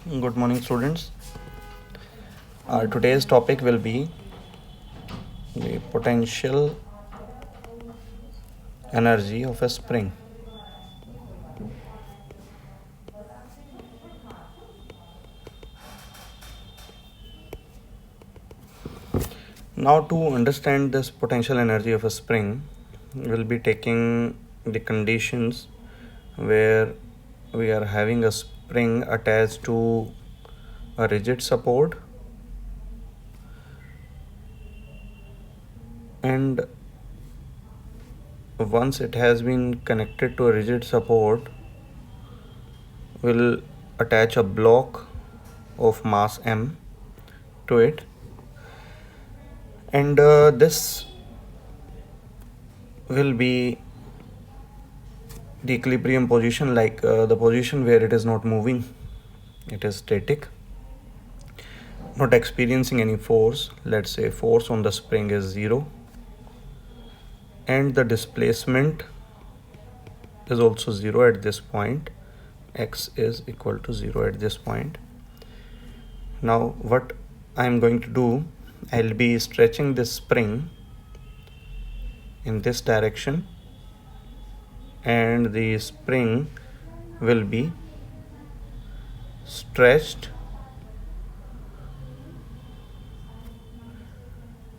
Good morning, students. Our today's topic will be the potential energy of a spring. Now, to understand this potential energy of a spring, we'll be taking the conditions where we are having a spring attached to a rigid support and once it has been connected to a rigid support, we'll attach a block of mass m to it, and this will be the equilibrium position, like the position where it is not moving, it is static, not experiencing any force. Let's say force on the spring is 0 and the displacement is also 0 at this point. X is equal to 0 at this point. Now what I am going to do, I'll be stretching this spring in this direction and the spring will be stretched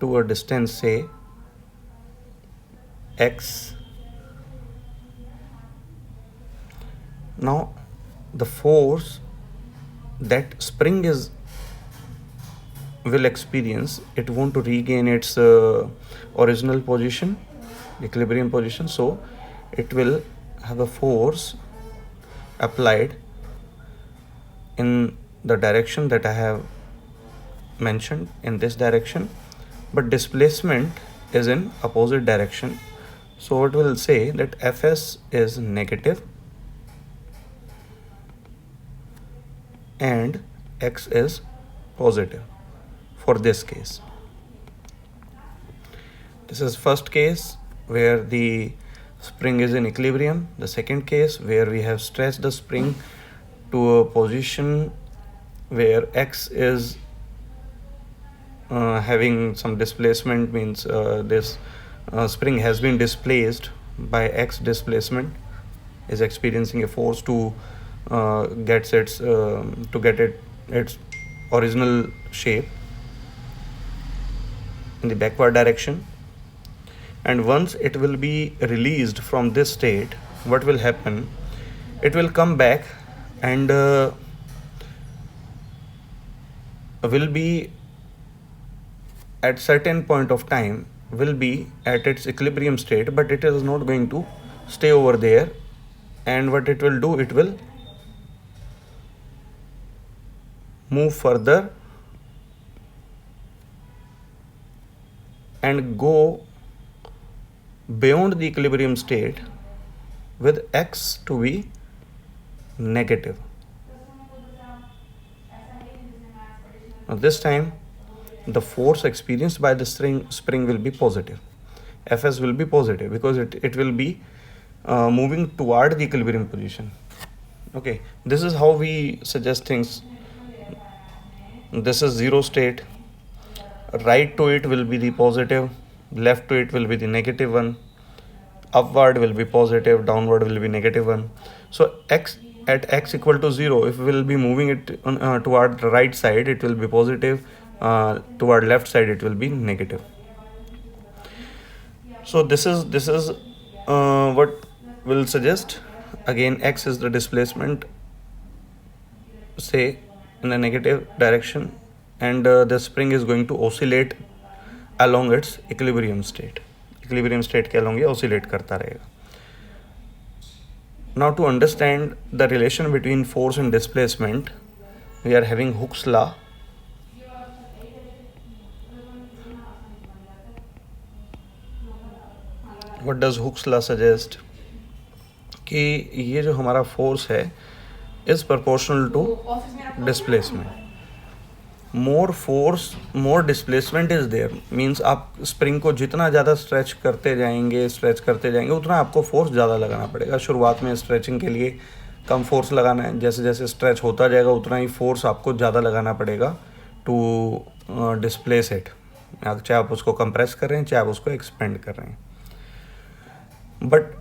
to a distance, say x. Now the force that spring will experience, it want to regain its original position, equilibrium position, so it will have a force applied in the direction that I have mentioned, in this direction, but displacement is in opposite direction. So it will say that Fs is negative and X is positive for this case. This is first case where the spring is in equilibrium. The second case where we have stretched the spring to a position where X is having some displacement, means this spring has been displaced by X displacement, is experiencing a force to get its original shape in the backward direction. And once it will be released from this state, what will happen, it will come back and will be at certain point of time will be at its equilibrium state, but it is not going to stay over there. And what it will do, it will move further and go beyond the equilibrium state with X to be negative. Now this time the force experienced by the spring will be positive. Fs will be positive because it will be moving toward the equilibrium position. Okay, this is how we suggest things. This is 0 state. Right to it will be the positive, left to it will be the negative one, upward will be positive, downward will be negative one. So X at X equal to 0, if we will be moving it toward the right side, it will be positive, toward left side it will be negative. So this is what we'll suggest. Again, X is the displacement, say in the negative direction, and the spring is going to oscillate along its equilibrium state. Equilibrium state के along ये oscillate करता रहेगा. Now to understand the relation between force and displacement, we are having Hooke's law. What does Hooke's law suggest? कि ये जो हमारा force है is proportional to displacement. More force, more displacement is there. Means आप spring को जितना ज़्यादा stretch करते जाएंगे उतना आपको force ज़्यादा लगाना पड़ेगा. शुरुआत में stretching के लिए कम फोर्स लगाना है, जैसे जैसे स्ट्रेच होता जाएगा उतना ही फोर्स आपको ज़्यादा लगाना पड़ेगा टू डिस्प्लेस इट, चाहे आप उसको कंप्रेस कर रहे हैं चाहे आप उसको एक्सपेंड कर रहे हैं। But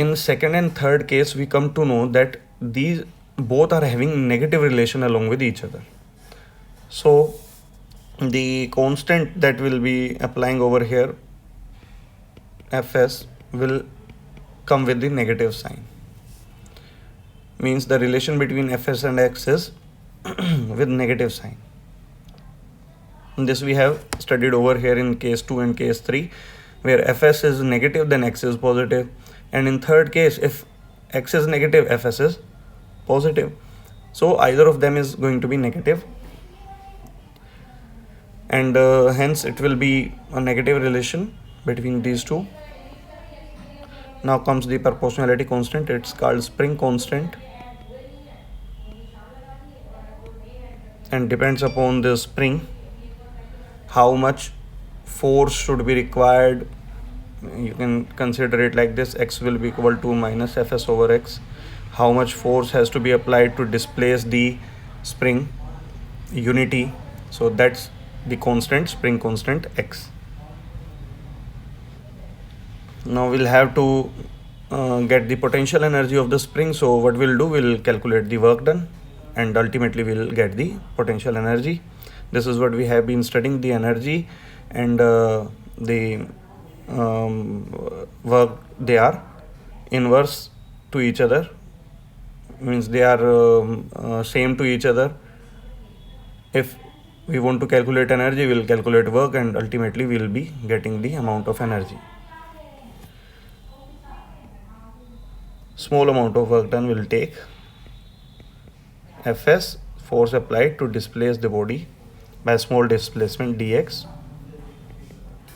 in second and third case we come to know that these both are having negative relation along with each other. So the constant that will be applying over here, Fs, will come with the negative sign, means the relation between Fs and x is with negative sign. This we have studied over here in case 2 and case 3, where Fs is negative then x is positive, and in third case if x is negative Fs is positive, so either of them is going to be negative, and hence it will be a negative relation between these two. Now comes the proportionality constant. It's called spring constant and depends upon the spring how much force should be required. You can consider it like this: x will be equal to minus Fs over x. How much force has to be applied to displace the spring unity? So that's the constant, spring constant x. Now we'll have to get the potential energy of the spring. So what we'll do, we'll calculate the work done and ultimately we'll get the potential energy. This is what we have been studying, the energy and the work. They are inverse to each other, means they are same to each other. If we want to calculate energy, we'll calculate work and ultimately we'll be getting the amount of energy. Small amount of work done will take Fs, force applied to displace the body by small displacement dx,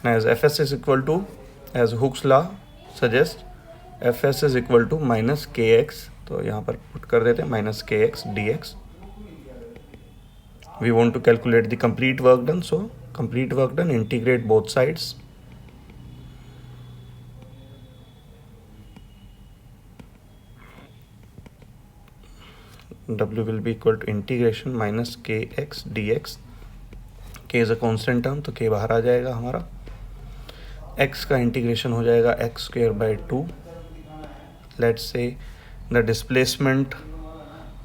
as Fs is equal to, as Hooke's law suggests, Fs is equal to minus kx. तो यहाँ पर put कर देते हैं minus kx dx. We want to calculate the complete work done, so complete work done, integrate both sides. W will be equal to integration minus kx dx. K is a constant term, तो k बाहर आ जाएगा हमारा. x का integration हो जाएगा x square by 2. Let's say the displacement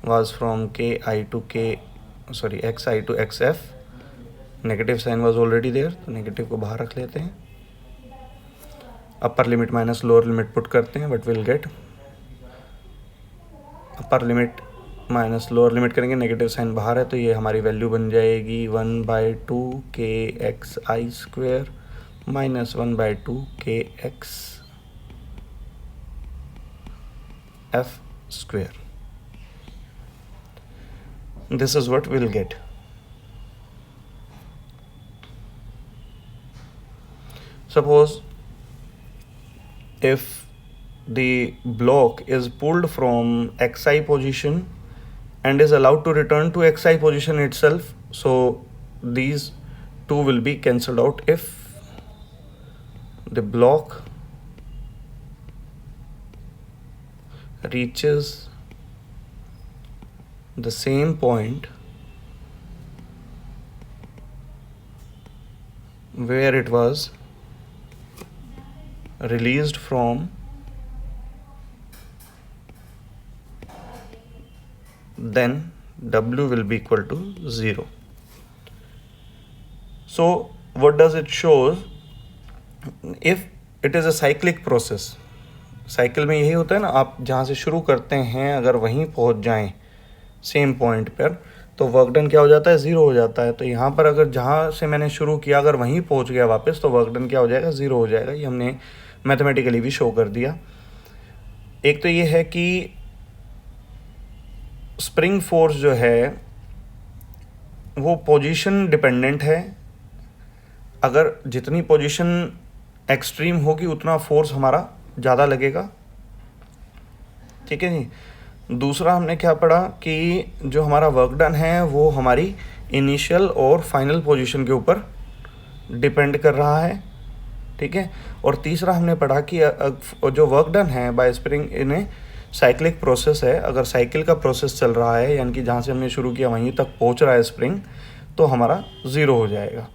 was from xi to xf. Negative sign was already there, तो negative को बाहर रख लेते हैं. Upper limit minus lower limit put करते हैं, but will get upper limit minus lower limit करेंगे, negative sign बाहर है तो ये हमारी वैल्यू बन जाएगी 1/2 kxi square minus 1/2 kx f square. This is what we'll get. Suppose if the block is pulled from xi position and is allowed to return to xi position itself, so these two will be cancelled out. If the block reaches the same point where it was released from, then W will be equal to 0. So what does it shows? If it is a cyclic process, cycle में यही होता है ना, आप जहाँ से शुरू करते हैं अगर वहीं पहुँच जाएं सेम पॉइंट पर तो वर्क डन क्या हो जाता है, 0 हो जाता है. तो यहाँ पर अगर जहाँ से मैंने शुरू किया अगर वहीं पहुँच गया वापस तो वर्क डन क्या हो जाएगा, 0 हो जाएगा. ये हमने मैथमेटिकली भी शो कर दिया. एक तो ये है कि स्प्रिंग फोर्स जो है वो पोजीशन डिपेंडेंट है. अगर जितनी पोजीशन एक्सट्रीम होगी उतना फोर्स हमारा ज़्यादा लगेगा. ठीक है जी. दूसरा हमने क्या पढ़ा कि जो हमारा वर्क डन है वो हमारी इनिशियल और फाइनल पोजीशन के ऊपर डिपेंड कर रहा है. ठीक है. और तीसरा हमने पढ़ा कि जो वर्क डन है बाय स्प्रिंग इन्हें साइक्लिक प्रोसेस है, अगर साइकिल का प्रोसेस चल रहा है यानी कि जहाँ से हमने शुरू किया वहीं तक पहुँच रहा है स्प्रिंग, तो हमारा 0 हो जाएगा।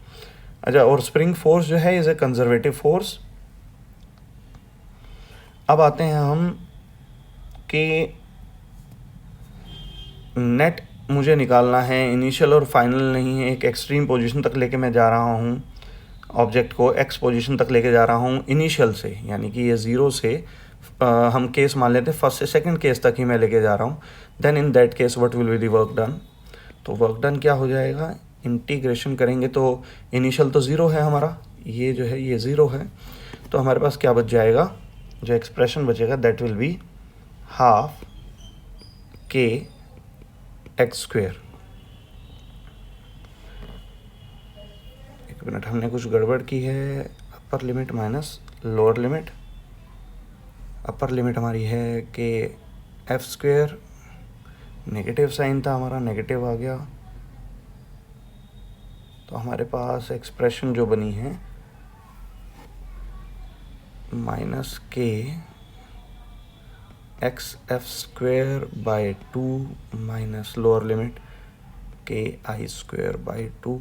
अच्छा, और स्प्रिंग फोर्स जो है इज़ ए कंजर्वेटिव फोर्स। अब आते हैं हम कि नेट मुझे निकालना है, इनिशियल और फाइनल नहीं है, एक एक्सट्रीम पोजीशन तक लेके मैं जा रहा हूँ, ऑब्जेक्ट को एक्स पोजीशन तक लेके जा रहा हूँ इनिशियल से, यानी कि ये 0 से हम केस मान लेते हैं फर्स्ट से सेकंड केस तक ही मैं लेके जा रहा हूँ। Then in that case what will be the work done, तो वर्क डन क्या हो जाएगा, इंटीग्रेशन करेंगे तो इनिशियल तो 0 है हमारा, ये जो है ये 0 है, तो हमारे पास क्या बच जाएगा, जो एक्सप्रेशन बचेगा दैट विल बी हाफ के एक्स स्क्वेयर। एक मिनट, हमने कुछ गड़बड़ की है, upper limit minus lower limit. Upper limit हमारी है कि एफ स्क्वेयर, नेगेटिव साइन था हमारा, नेगेटिव आ गया, तो हमारे पास एक्सप्रेशन जो बनी है माइनस के x F square by 2 minus lower limit के आई स्क्वेयर बाई 2,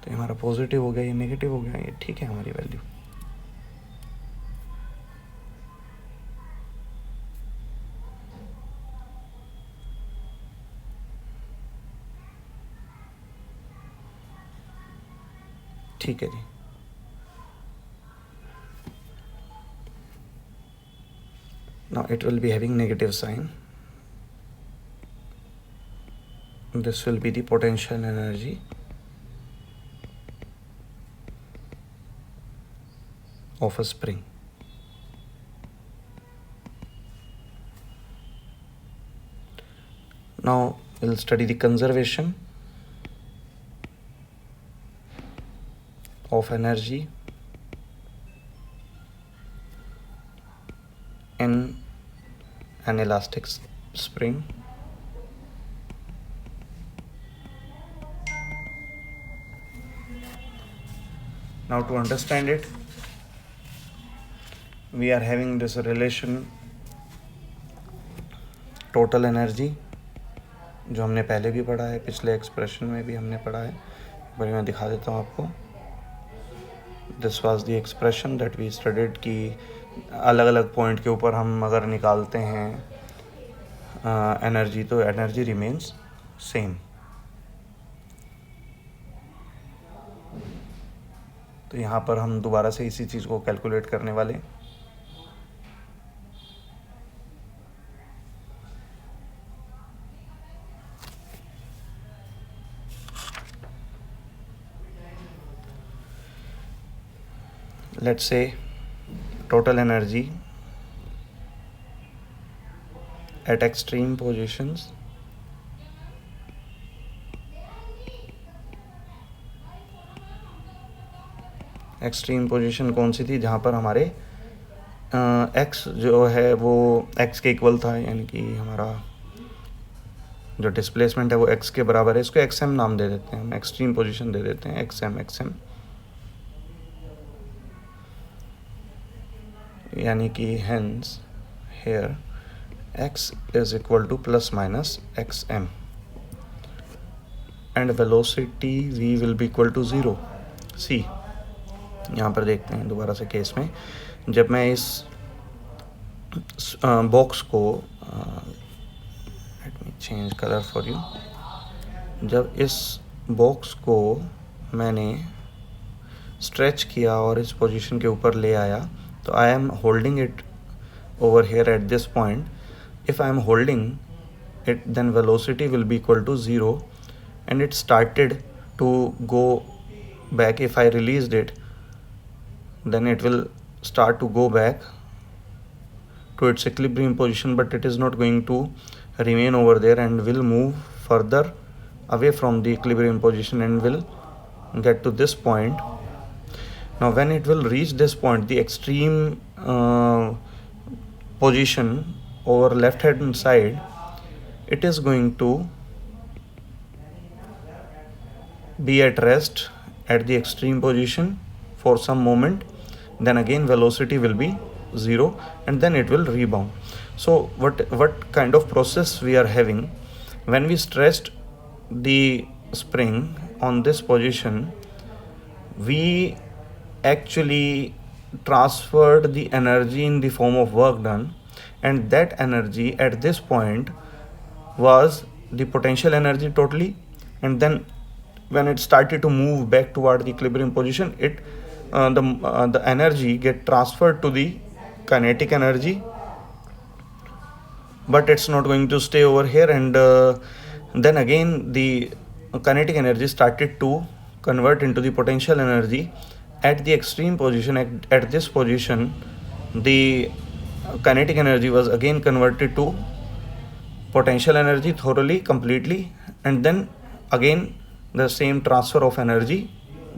तो हमारा पॉजिटिव हो गया, ये नेगेटिव हो गया, ये ठीक है हमारी वैल्यू। ठीक है जी। Now it will be having negative sign. This will be the potential energy of a spring. Now we'll study the conservation of energy in an elastic spring. Now to understand it, we are having this relation total energy, जो हमने पहले भी पढ़ा है, पिछले expression में भी हमने पढ़ा है, पर मैं दिखा देता हूँ आपको। This was the expression that we studied कि अलग अलग पॉइंट के ऊपर हम अगर निकालते हैं एनर्जी, तो एनर्जी रिमेन्स सेम। तो यहाँ पर हम दोबारा से इसी चीज़ को कैलकुलेट करने वाले। Let's say total energy at extreme positions extreme position कौन सी थी, जहाँ पर हमारे एक्स जो है वो एक्स के इक्वल था, यानी कि हमारा जो डिस्प्लेसमेंट है वो एक्स के बराबर है। इसको एक्स एम नाम दे देते हैं, हम एक्सट्रीम पोजीशन दे देते हैं एक्स एम, यानी कि hence here x is equal to plus minus xm and velocity v will be equal to 0। c यहाँ पर देखते हैं दोबारा से केस में, जब मैं इस बॉक्स को, let me change colour for you, जब इस बॉक्स को मैंने स्ट्रेच किया और इस पोजीशन के ऊपर ले आया, तो I am holding it over here at this point. If I am holding it, then velocity will be equal to 0 and it started to go back. If I released it, then it will start to go back to its equilibrium position, but it is not going to remain over there and will move further away from the equilibrium position and will get to this point. Now when it will reach this point, the extreme position over left hand side, it is going to be at rest at the extreme position for some moment, then again velocity will be 0 and then it will rebound. So what kind of process we are having? When we stressed the spring on this position, we actually transferred the energy in the form of work done, and that energy at this point was the potential energy totally. And then when it started to move back toward the equilibrium position, the energy get transferred to the kinetic energy, but it's not going to stay over here. And then again the kinetic energy started to convert into the potential energy at the extreme position. At this position, the kinetic energy was again converted to potential energy thoroughly, completely, and then again the same transfer of energy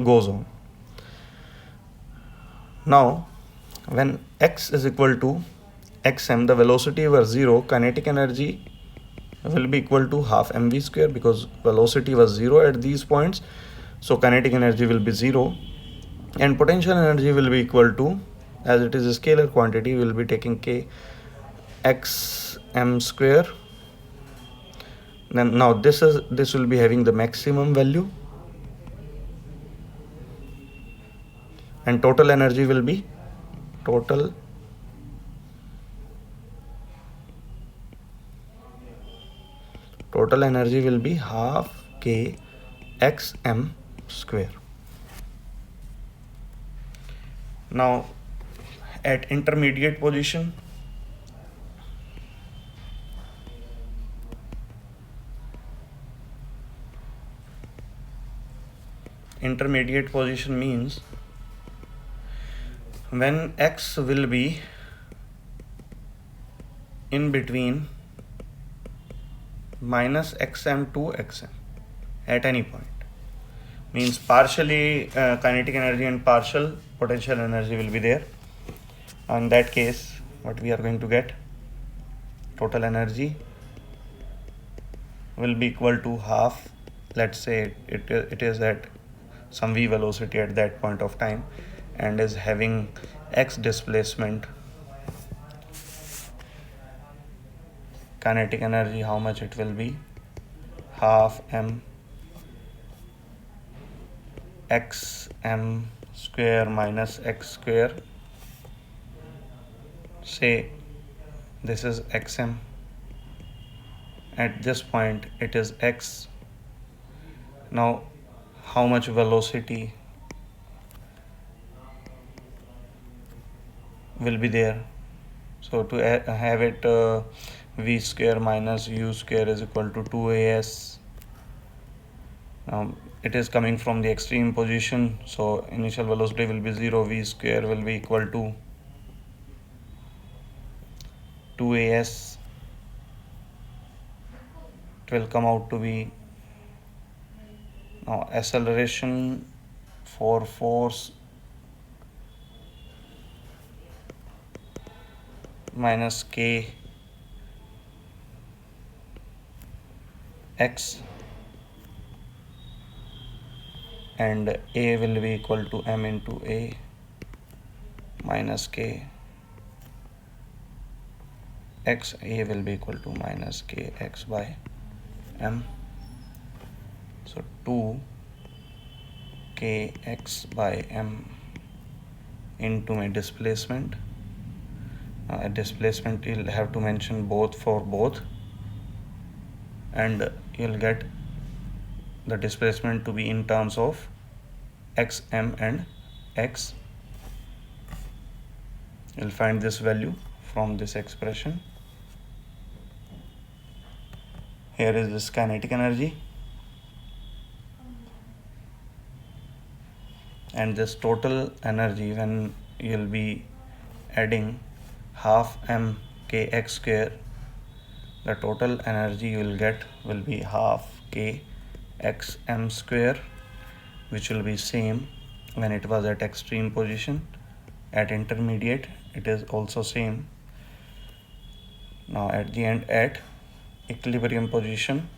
goes on. Now when x is equal to xm, the velocity was 0, kinetic energy will be equal to half mv square, because velocity was 0 at these points, so kinetic energy will be 0, and potential energy will be equal to, as it is a scalar quantity, we will be taking k x m square. Then now this will be having the maximum value, and total energy will be total energy will be half k x m square. Now at intermediate position, means when x will be in between minus xm to xm at any point, means partially kinetic energy and partial potential energy will be there. In that case, what we are going to get, total energy will be equal to half, let's say it is at some v velocity at that point of time, and is having x displacement. Kinetic energy, how much it will be, half m x m square minus x square. Say this is xm, at this point it is x. Now how much velocity will be there? So to have it v square minus u square is equal to 2as. It is coming from the extreme position, so initial velocity will be 0, v square will be equal to 2as. It will come out to be, now acceleration for force minus k x, and a will be equal to m into a minus k x. A will be equal to minus k x by m. So 2 k x by m into my displacement. At displacement you'll have to mention both for both, and you'll get the displacement to be in terms of xm and x. You'll find this value from this expression. Here is this kinetic energy, and this total energy, when you'll be adding half m k x square, the total energy you will get will be half k x m square, which will be same when it was at extreme position. At intermediate it is also same. Now at the end, at equilibrium position,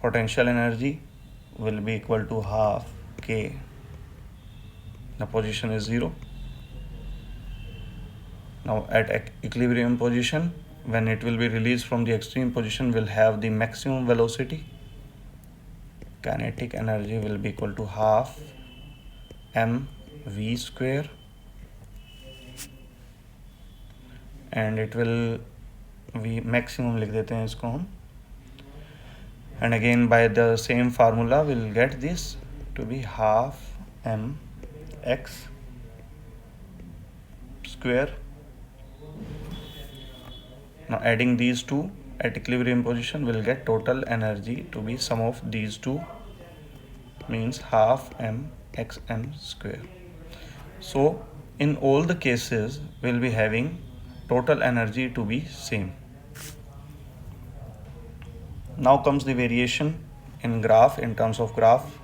potential energy will be equal to half k. The position is 0. Now at equilibrium position, when it will be released from the extreme position, will have the maximum velocity. Kinetic energy will be equal to half mv square, and it will v maximum लिख देते हैं इसको हम, and again by the same formula we'll get this to be half mx square. Now adding these two at equilibrium position, we'll get total energy to be sum of these two, means half mxm square. So in all the cases we'll be having total energy to be same. Now comes the variation in graph, in terms of graph.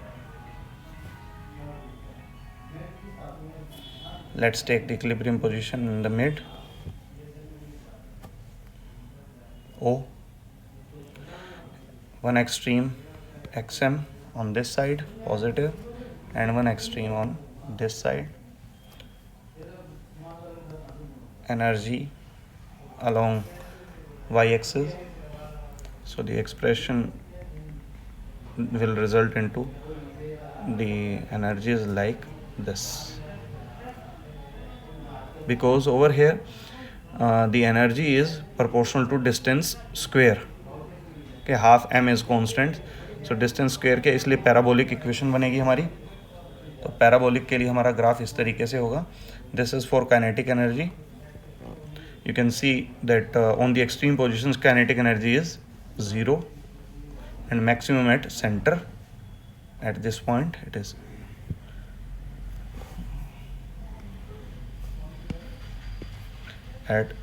Let's take the equilibrium position in the mid O, one extreme xm on this side positive and one extreme on this side. Energy along y-axis, so the expression will result into the energy is like this, because over here the energy is proportional to distance square. Okay, half m is constant, so distance square के इसलिए parabolic equation बनेगी हमारी. तो parabolic के लिए हमारा graph इस तरीके से होगा. This is for kinetic energy. You can see that on the extreme positions kinetic energy is 0 and maximum at center. At this point it is at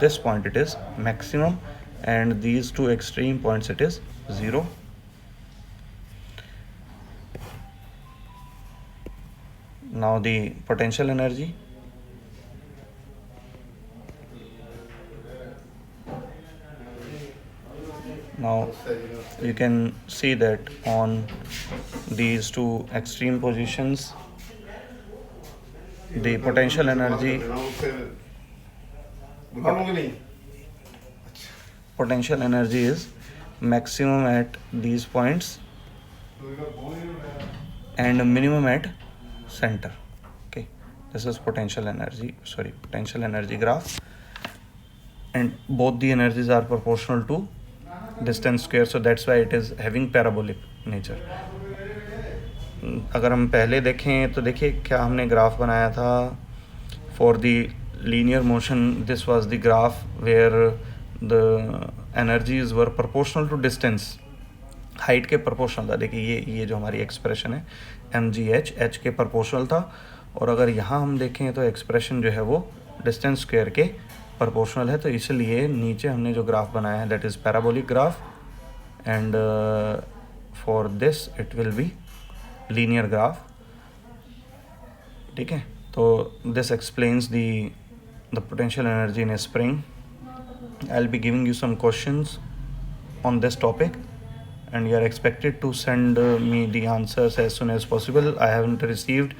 this point it is maximum, and these two extreme points it is 0. Now the potential energy. Now you can see that on these two extreme positions the potential energy is maximum at these points and minimum at center. Okay, this is potential energy graph, and both the energies are proportional to distance square, so that's why it is having parabolic nature. अगर हम पहले देखें तो देखिए क्या हमने graph बनाया था for the linear motion. This was the graph where the energies were proportional to distance, height के प्रोपोर्शनल था. देखिए ये जो हमारी एक्सप्रेशन है mgh h के प्रोपोर्शनल था, और अगर यहाँ हम देखें तो एक्सप्रेशन जो है वो डिस्टेंस स्क्वायर के प्रोपोर्शनल है. तो इसलिए नीचे हमने जो ग्राफ बनाया है that is parabolic graph, and for this it will be linear graph. ठीक है, तो this explains the potential energy in a spring. I will be giving you some questions on this topic, and you are expected to send me the answers as soon as possible. I haven't received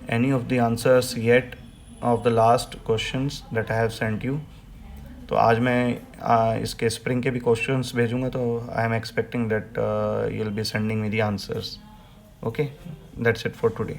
any of the answers yet of the last questions that I have sent you. तो आज मैं इसके spring के भी questions भेजूँगा, तो I am expecting that you will be sending me the answers. Okay, that's it for today.